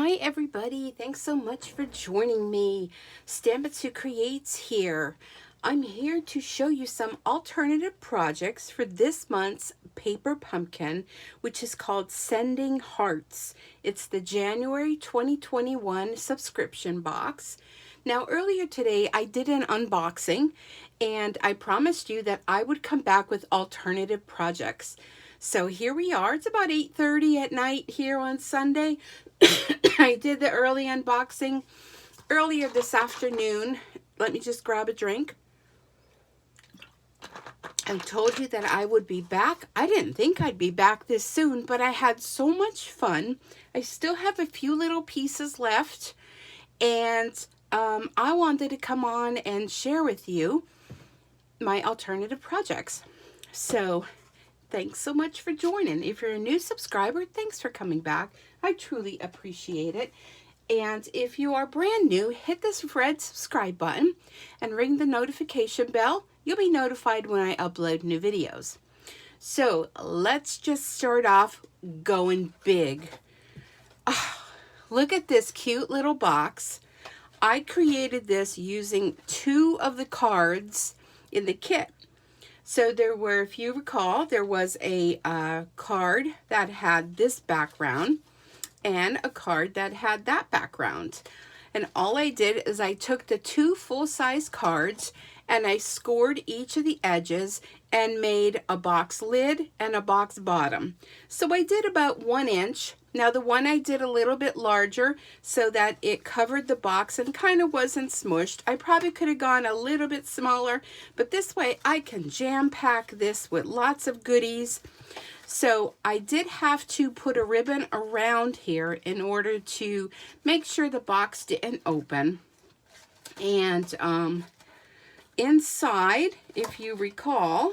Hi everybody, thanks so much for joining me. Stampin' Sue Creates here. I'm here to show you some alternative projects for this month's paper pumpkin, which is called Sending Hearts. It's the January 2021 subscription box. Now earlier today I did an unboxing and I promised you that I would come back with alternative projects. So here we are. It's about 8:30 at night here on Sunday. I did the early unboxing earlier this afternoon. Let me just grab a drink. I told you that I would be back. I didn't think I'd be back this soon, but I had so much fun. I still have a few little pieces left, and I wanted to come on and share with you my alternative projects. So thanks so much for joining. If you're a new subscriber, thanks for coming back. I truly appreciate it. And if you are brand new, hit this red subscribe button and ring the notification bell. You'll be notified when I upload new videos. So let's just start off going big. Look at this cute little box. I created this using 2 of the cards in the kit. So there were, if you recall, there was a card that had this background and a card that had that background. And all I did is I took the 2 full-size cards and I scored each of the edges and made a box lid and a box bottom. So I did about 1 inch. Now the one I did a little bit larger so that it covered the box and kind of wasn't smushed. I probably could have gone a little bit smaller, but this way I can jam pack this with lots of goodies. So I did have to put a ribbon around here in order to make sure the box didn't open. And inside, if you recall,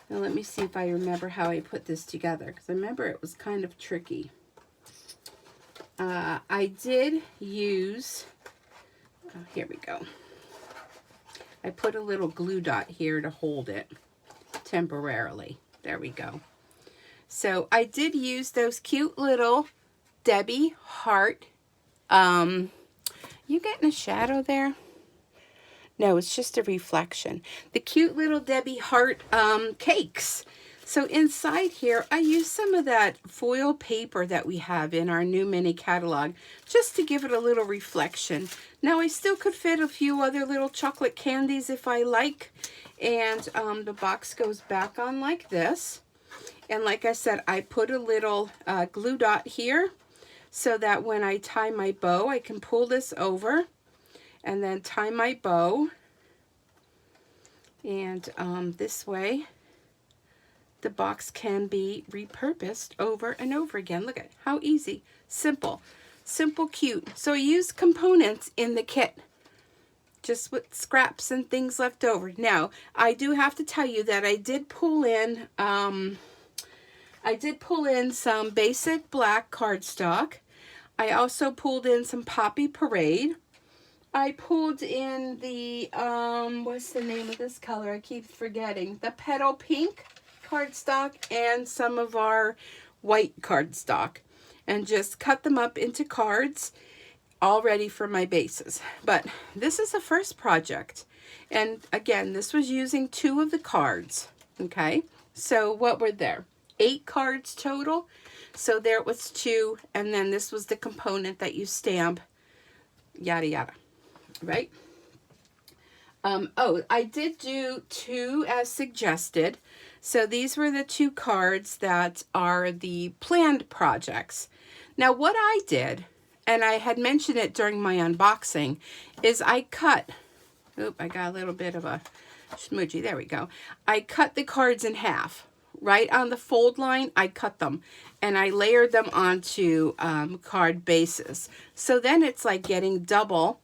now let me see if I remember how I put this together, because I remember it was kind of tricky. I did use, here we go. I put a little glue dot here to hold it temporarily. There we go. So I did use those cute little Debbie heart. You getting a shadow there? No, it's just a reflection. The cute little Debbie heart cakes. So inside here, I used some of that foil paper that we have in our new mini catalog just to give it a little reflection. Now, I still could fit a few other little chocolate candies if I like. And the box goes back on like this. And like I said, I put a little glue dot here so that when I tie my bow, I can pull this over and then tie my bow. And this way, the box can be repurposed over and over again. Look at how easy, simple, cute. So I used components in the kit, just with scraps and things left over. Now, I do have to tell you that I did pull in some basic black cardstock. I also pulled in some Poppy Parade. I pulled in the, what's the name of this color? I keep forgetting. The Petal Pink cardstock and some of our white cardstock. And just cut them up into cards, all ready for my bases. But this is the first project. And again, this was using 2 of the cards. Okay, so what were there? 8 cards total. So there was 2, and then this was the component that you stamp, yada yada, right? Oh, I did do 2 as suggested. So these were the 2 cards that are the planned projects. Now what I did, and I had mentioned it during my unboxing, is I cut, I got a little bit of a smudgy, there we go. I cut the cards in half. Right on the fold line, I cut them and I layered them onto card bases. So then it's like getting double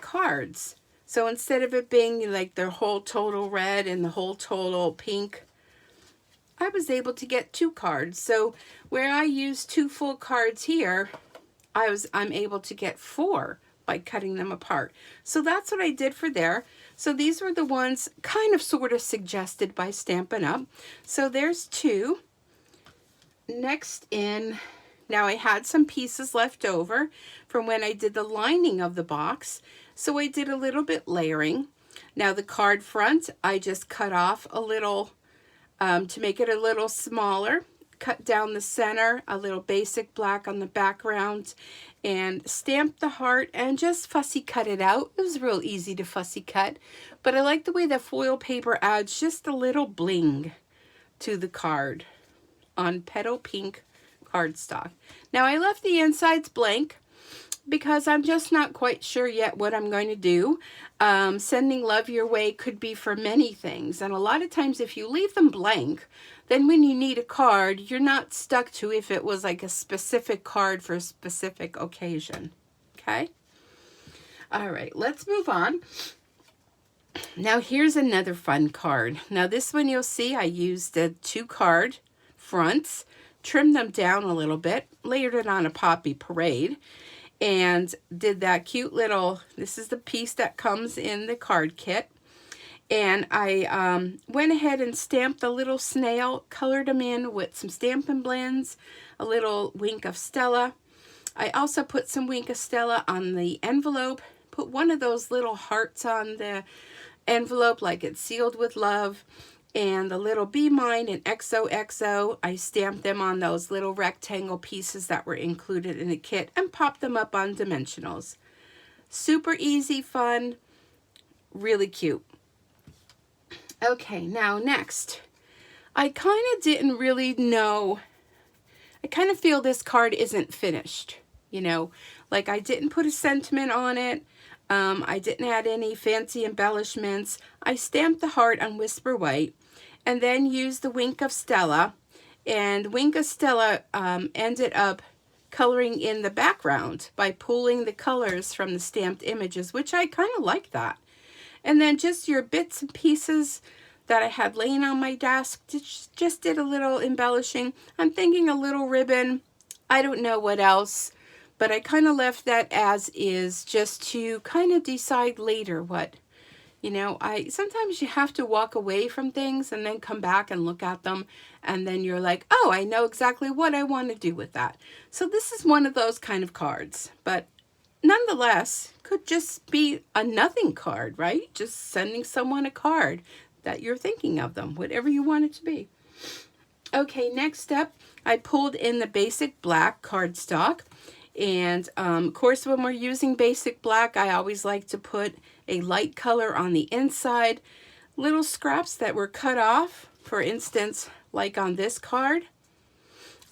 cards. So instead of it being like the whole total red and the whole total pink, I was able to get 2 cards. So where I used 2 full cards here, I'm able to get 4 by cutting them apart. So that's what I did for there. So these were the ones kind of sort of suggested by Stampin' Up. So there's 2. Next in Now I had some pieces left over from when I did the lining of the box, so I did a little bit layering. Now the card front, I just cut off a little to make it a little smaller, cut down the center, a little basic black on the background, and stamped the heart and just fussy cut it out. It was real easy to fussy cut, but I like the way the foil paper adds just a little bling to the card on petal pink cardstock. Now I left the insides blank because I'm just not quite sure yet what I'm going to do. Sending love your way could be for many things, and a lot of times if you leave them blank, then when you need a card, you're not stuck to if it was like a specific card for a specific occasion. Okay? All right, let's move on. Now here's another fun card. Now this one you'll see I used the 2 card fronts, trimmed them down a little bit, layered it on a Poppy Parade, and did that cute little, this is the piece that comes in the card kit. And I went ahead and stamped the little snail, colored them in with some Stampin' Blends, a little Wink of Stella. I also put some Wink of Stella on the envelope, put one of those little hearts on the envelope like it's sealed with love, and the little Be Mine and XOXO, I stamped them on those little rectangle pieces that were included in the kit and popped them up on dimensionals. Super easy, fun, really cute. Okay, now next, I kind of didn't really know, I kind of feel this card isn't finished, you know, like I didn't put a sentiment on it. I didn't add any fancy embellishments. I stamped the heart on Whisper White and then used the Wink of Stella, and Wink of Stella ended up coloring in the background by pulling the colors from the stamped images, which I kind of like that. And then just your bits and pieces that I had laying on my desk, just did a little embellishing. I'm thinking a little ribbon. I don't know what else, but I kind of left that as is just to kind of decide later what, you know, sometimes you have to walk away from things and then come back and look at them, and then you're like, oh, I know exactly what I want to do with that. So this is one of those kind of cards, but nonetheless, could just be a nothing card, right? Just sending someone a card that you're thinking of them, whatever you want it to be. Okay, next up, I pulled in the basic black cardstock. And of course, when we're using basic black, I always like to put a light color on the inside. Little scraps that were cut off, for instance, like on this card,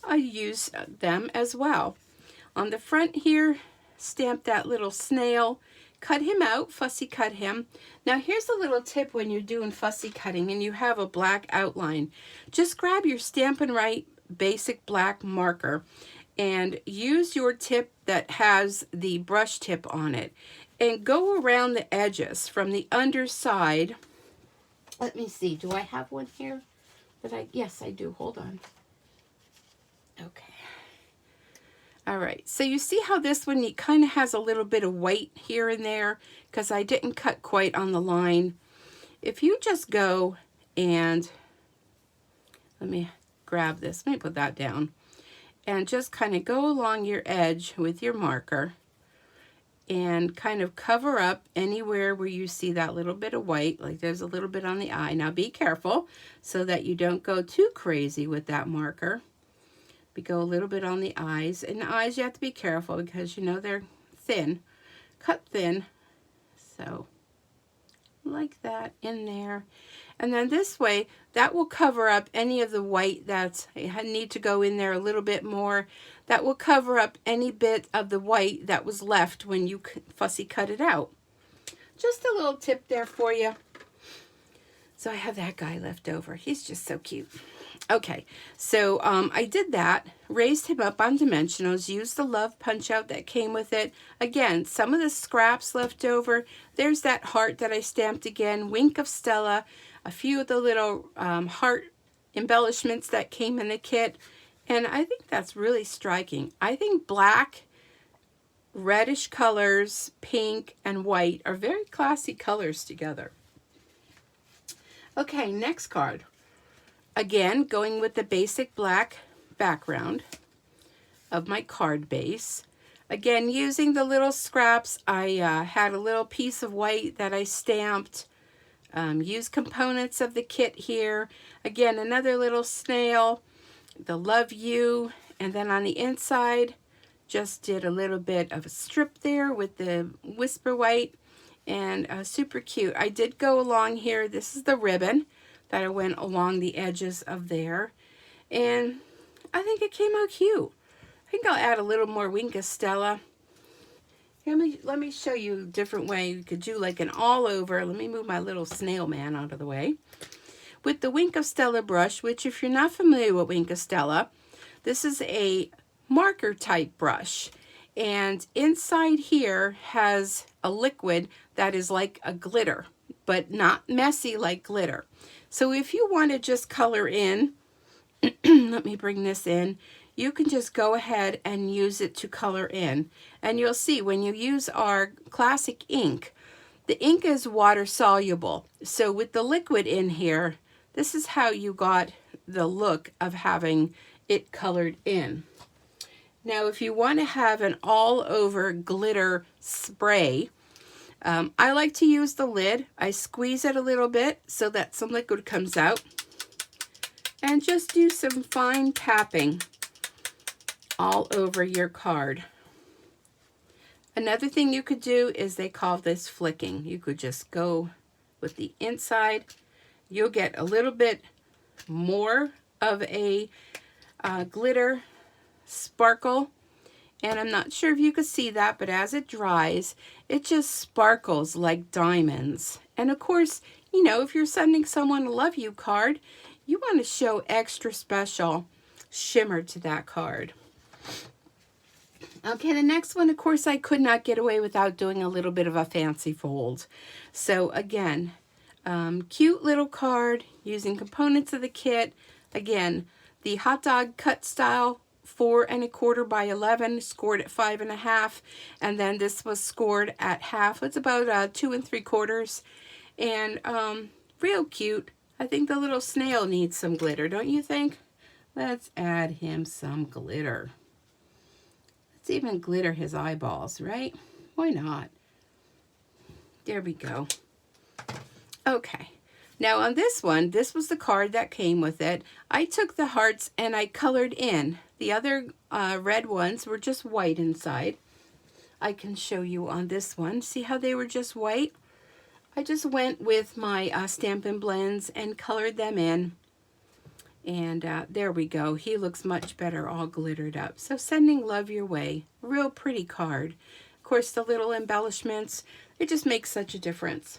I use them as well. On the front here, stamp that little snail, cut him out, fussy cut him. Now here's a little tip when you're doing fussy cutting and you have a black outline. Just grab your Stampin' Right basic black marker and use your tip that has the brush tip on it and go around the edges from the underside. Let me see, do I have one here? Yes, I do, hold on. Okay. All right, so you see how this one kind of has a little bit of white here and there because I didn't cut quite on the line. If you just go and, let me grab this, let me put that down, and just kind of go along your edge with your marker and kind of cover up anywhere where you see that little bit of white, like there's a little bit on the eye. Now be careful so that you don't go too crazy with that marker. We go a little bit on the eyes, and the eyes you have to be careful because you know they're thin, cut thin, so like that in there. And then this way that will cover up any of the white that's, I need to go in there a little bit more, that will cover up any bit of the white that was left when you fussy cut it out. Just a little tip there for you. So I have that guy left over, he's just so cute. Okay, so I did that, raised him up on dimensionals, used the love punch out that came with it. Again, some of the scraps left over. There's that heart that I stamped again, Wink of Stella, a few of the little heart embellishments that came in the kit. And I think that's really striking. I think black, reddish colors, pink, and white are very classy colors together. Okay, next card. Again, going with the basic black background. of my card base. Again, using the little scraps, I had a little piece of white that I stamped. Used components of the kit here. Again, another little snail, the love you, and then on the inside, just did a little bit of a strip there with the whisper white, and super cute. I did go along here, this is the ribbon that I went along the edges of there, and I think it came out cute. I think I'll add a little more Wink of Stella. Let me show you a different way. You could do like an all over. Let me move my little snail man out of the way. With the Wink of Stella brush, which if you're not familiar with Wink of Stella, this is a marker type brush. And inside here has a liquid that is like a glitter, but not messy like glitter. So if you want to just color in, let me bring this in. You can just go ahead and use it to color in. And you'll see when you use our classic ink, the ink is water soluble. So with the liquid in here, this is how you got the look of having it colored in. Now, if you want to have an all over glitter spray, I like to use the lid. I squeeze it a little bit so that some liquid comes out. And just do some fine tapping all over your card. Another thing you could do is they call this flicking. You could just go with the inside. You'll get a little bit more of a glitter sparkle. And I'm not sure if you could see that, but as it dries, it just sparkles like diamonds. And of course, you know, if you're sending someone a love you card, you want to show extra special shimmer to that card. Okay, the next one, of course, I could not get away without doing a little bit of a fancy fold. So again, cute little card using components of the kit. Again, the hot dog cut style, 4 1/4 by 11, scored at 5 1/2, and then this was scored at half. It's about 2 3/4, and real cute. I think the little snail needs some glitter, don't you think? Let's add him some glitter. Let's even glitter his eyeballs, right? Why not? There we go. Okay. Now on this one, this was the card that came with it. I took the hearts and I colored in. The other red ones were just white inside. I can show you on this one. See how they were just white? I just went with my Stampin' Blends and colored them in. And there we go. He looks much better all glittered up. So sending love your way. Real pretty card. Of course, the little embellishments, it just makes such a difference.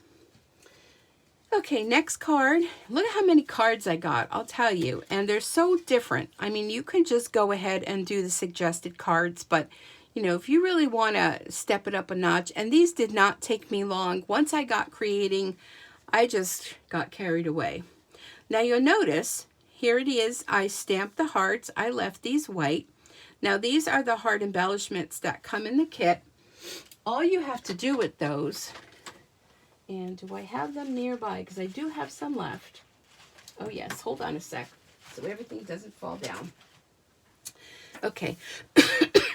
Okay, next card. Look at how many cards I got, I'll tell you. And they're so different. I mean, you can just go ahead and do the suggested cards, but you know, if you really want to step it up a notch, and these did not take me long. Once I got creating, I just got carried away. Now you'll notice, here it is. I stamped the hearts. I left these white. Now these are the heart embellishments that come in the kit. All you have to do with those, and do I have them nearby? Because I do have some left. Oh yes, hold on a sec, so everything doesn't fall down. Okay,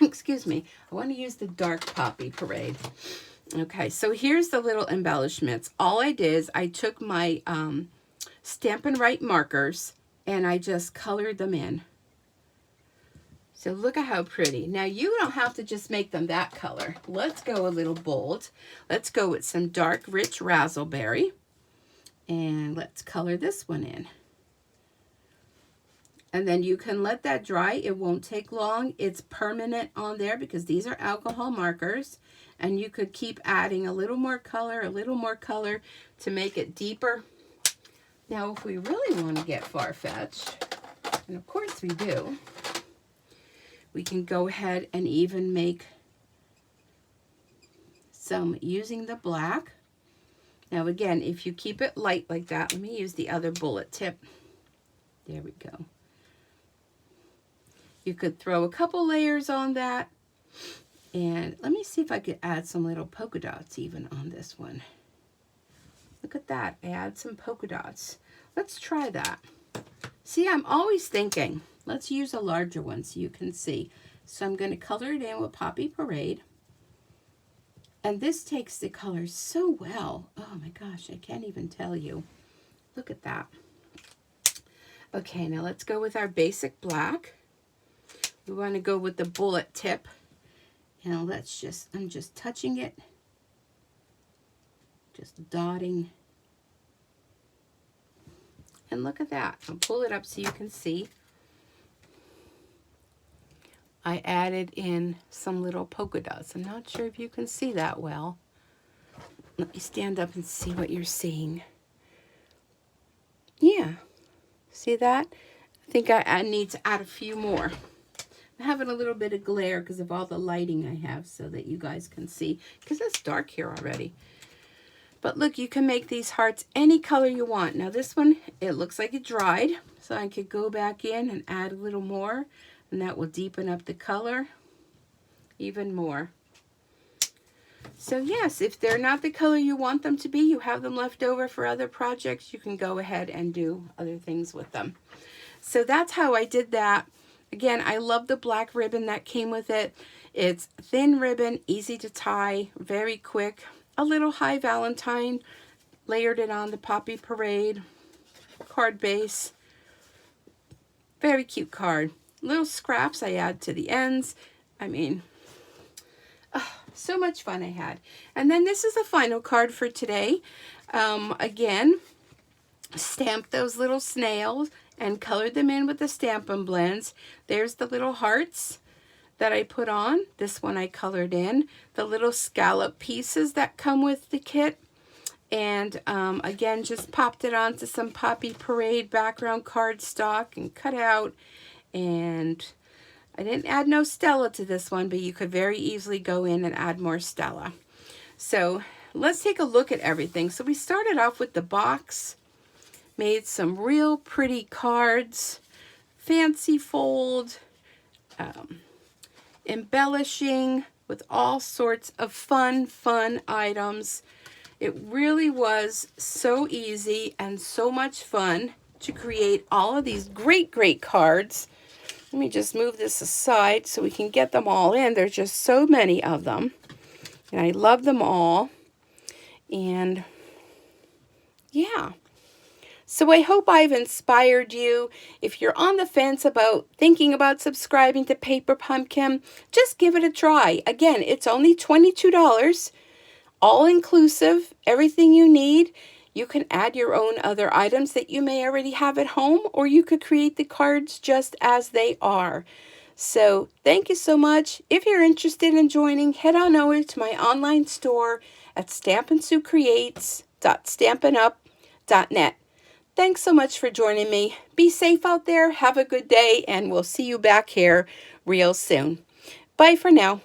excuse me. I want to use the Dark Poppy Parade. Okay, so here's the little embellishments. All I did is I took my Stampin' Right markers and I just colored them in. So look at how pretty. Now you don't have to just make them that color. Let's go a little bold. Let's go with some dark, rich razzleberry. And let's color this one in. And then you can let that dry. It won't take long. It's permanent on there because these are alcohol markers. And you could keep adding a little more color to make it deeper. Now, if we really want to get far-fetched, and of course we do, we can go ahead and even make some using the black. Now again, if you keep it light like that, let me use the other bullet tip. There we go. You could throw a couple layers on that. And let me see if I could add some little polka dots even on this one. Look at that, I add some polka dots. Let's try that. See, I'm always thinking, let's use a larger one so you can see. So I'm going to color it in with Poppy Parade. And this takes the colors so well. Oh my gosh, I can't even tell you. Look at that. Okay, now let's go with our basic black. We want to go with the bullet tip. And I'm just touching it. Just dotting. And look at that. I'll pull it up so you can see. I added in some little polka dots. I'm not sure if you can see that well. Let me stand up and see what you're seeing. Yeah, see that? I think I need to add a few more. I'm having a little bit of glare because of all the lighting I have so that you guys can see, because it's dark here already. But look, you can make these hearts any color you want. Now this one, it looks like it dried, so I could go back in and add a little more. And that will deepen up the color even more. So yes, if they're not the color you want them to be, you have them left over for other projects, you can go ahead and do other things with them. So that's how I did that. Again, I love the black ribbon that came with it. It's thin ribbon, easy to tie, very quick. A little high Valentine, layered it on the Poppy Parade card base. Very cute card. Little scraps I add to the ends. I mean, so much fun I had. And then this is the final card for today. Again, stamped those little snails and colored them in with the Stampin' Blends. There's the little hearts that I put on. This one I colored in. The little scallop pieces that come with the kit. And again, just popped it onto some Poppy Parade background cardstock and cut out. And I didn't add no Stella to this one, but you could very easily go in and add more Stella. So let's take a look at everything. So we started off with the box, made some real pretty cards, fancy fold, embellishing with all sorts of fun items. It really was so easy and so much fun to create all of these great cards. Let me just move this aside so we can get them all in. There's just so many of them. And I love them all. And yeah. So I hope I've inspired you. If you're on the fence about thinking about subscribing to Paper Pumpkin, just give it a try. Again, it's only $22, all inclusive, everything you need. You can add your own other items that you may already have at home, or you could create the cards just as they are. So thank you so much. If you're interested in joining, head on over to my online store at StampinSueCreates.Stampin.net. Thanks so much for joining me. Be safe out there. Have a good day, and we'll see you back here real soon. Bye for now.